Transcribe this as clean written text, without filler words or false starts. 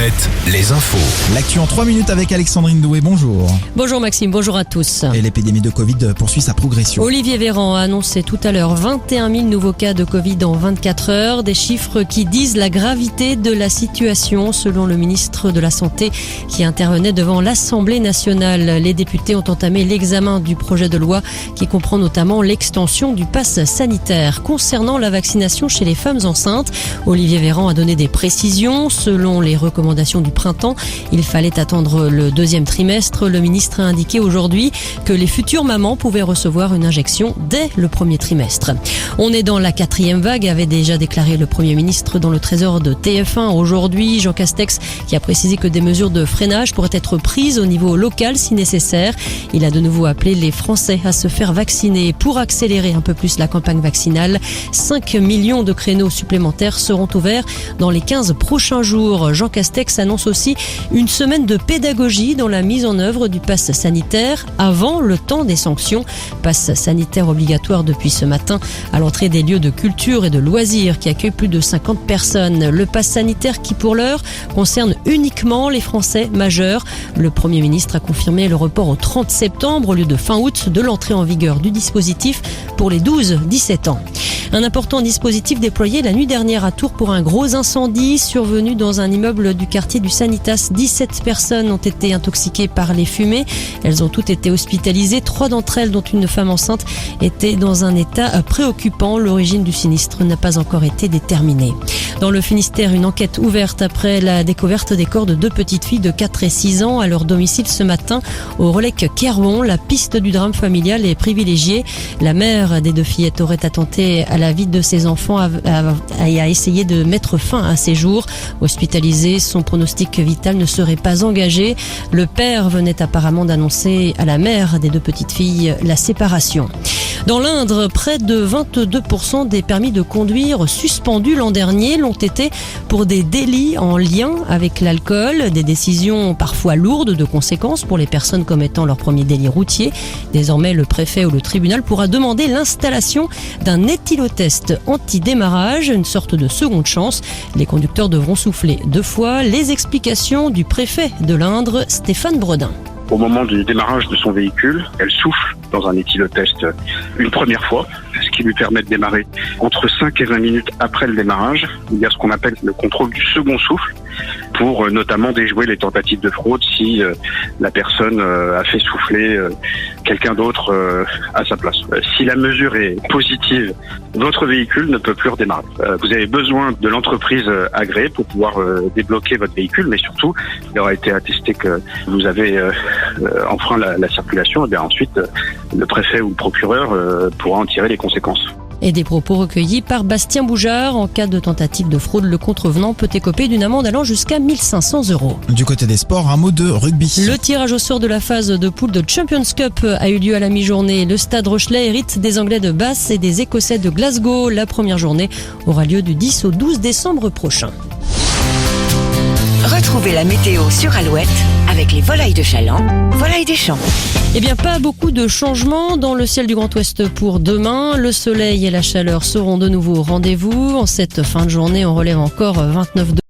Alouette, les infos. L'actu en 3 minutes avec Alexandrine Doué, bonjour. Bonjour Maxime, bonjour à tous. Et l'épidémie de Covid poursuit sa progression. Olivier Véran a annoncé tout à l'heure 21 000 nouveaux cas de Covid en 24 heures. Des chiffres qui disent la gravité de la situation selon le ministre de la Santé qui intervenait devant l'Assemblée nationale. Les députés ont entamé l'examen du projet de loi qui comprend notamment l'extension du pass sanitaire. Concernant la vaccination chez les femmes enceintes, Olivier Véran a donné des précisions. Selon les recommandations du printemps, il fallait attendre le deuxième trimestre. Le ministre a indiqué aujourd'hui que les futures mamans pouvaient recevoir une injection dès le premier trimestre. On est dans la 4e vague, avait déjà déclaré le Premier ministre dans le Trésor de TF1 aujourd'hui. Jean Castex qui a précisé que des mesures de freinage pourraient être prises au niveau local si nécessaire. Il a de nouveau appelé les Français à se faire vacciner. Pour accélérer un peu plus la campagne vaccinale, 5 millions de créneaux supplémentaires seront ouverts dans les 15 prochains jours. Jean Castex annonce aussi une semaine de pédagogie dans la mise en œuvre du pass sanitaire avant le temps des sanctions. Pass sanitaire obligatoire depuis ce matin à l'entrée des lieux de culture et de loisirs qui accueillent plus de 50 personnes. Le pass sanitaire qui pour l'heure concerne uniquement les Français majeurs. Le Premier ministre a confirmé le report au 30 septembre au lieu de fin août de l'entrée en vigueur du dispositif pour les 12-17 ans. Un important dispositif déployé la nuit dernière à Tours pour un gros incendie survenu dans un immeuble du quartier du Sanitas. 17 personnes ont été intoxiquées par les fumées. Elles ont toutes été hospitalisées. 3 d'entre elles, dont une femme enceinte, étaient dans un état préoccupant. L'origine du sinistre n'a pas encore été déterminée. Dans le Finistère, une enquête ouverte après la découverte des corps de 2 petites filles de 4 et 6 ans à leur domicile ce matin au Relecq-Kerhuon. La piste du drame familial est privilégiée. La mère des 2 fillettes aurait attenté à la vie de ses enfants et a essayé de mettre fin à ses jours. Hospitalisé, son pronostic vital ne serait pas engagé. Le père venait apparemment d'annoncer à la mère des 2 petites filles la séparation. Dans l'Indre, près de 22% des permis de conduire suspendus l'an dernier l'ont été pour des délits en lien avec l'alcool. Des décisions parfois lourdes de conséquences pour les personnes commettant leur premier délit routier. Désormais, le préfet ou le tribunal pourra demander l'installation d'un éthylotest anti-démarrage, une sorte de seconde chance. Les conducteurs devront souffler 2 fois. Les explications du préfet de l'Indre, Stéphane Bredin. Au moment du démarrage de son véhicule, elle souffle dans un éthylotest une première fois, ce qui lui permet de démarrer entre 5 et 20 minutes après le démarrage. Il y a ce qu'on appelle le contrôle du second souffle pour notamment déjouer les tentatives de fraude si la personne a fait souffler quelqu'un d'autre à sa place. Si la mesure est positive, votre véhicule ne peut plus redémarrer. Vous avez besoin de l'entreprise agréée pour pouvoir débloquer votre véhicule, mais surtout, il aura été attesté que vous avez enfreint la circulation. Et bien ensuite, le préfet ou le procureur pourra en tirer les conséquences. Et des propos recueillis par Bastien Boujard. En cas de tentative de fraude, le contrevenant peut écoper d'une amende allant jusqu'à 1 500 €. Du côté des sports, un mot de rugby. Le tirage au sort de la phase de poule de Champions Cup a eu lieu à la mi-journée. Le Stade Rochelais hérite des Anglais de Bath et des Écossais de Glasgow. La première journée aura lieu du 10 au 12 décembre prochain. Retrouvez la météo sur Alouette avec les volailles de Chaland, volailles des champs. Eh bien, pas beaucoup de changements dans le ciel du Grand Ouest pour demain. Le soleil et la chaleur seront de nouveau au rendez-vous. En cette fin de journée, on relève encore 29 degrés.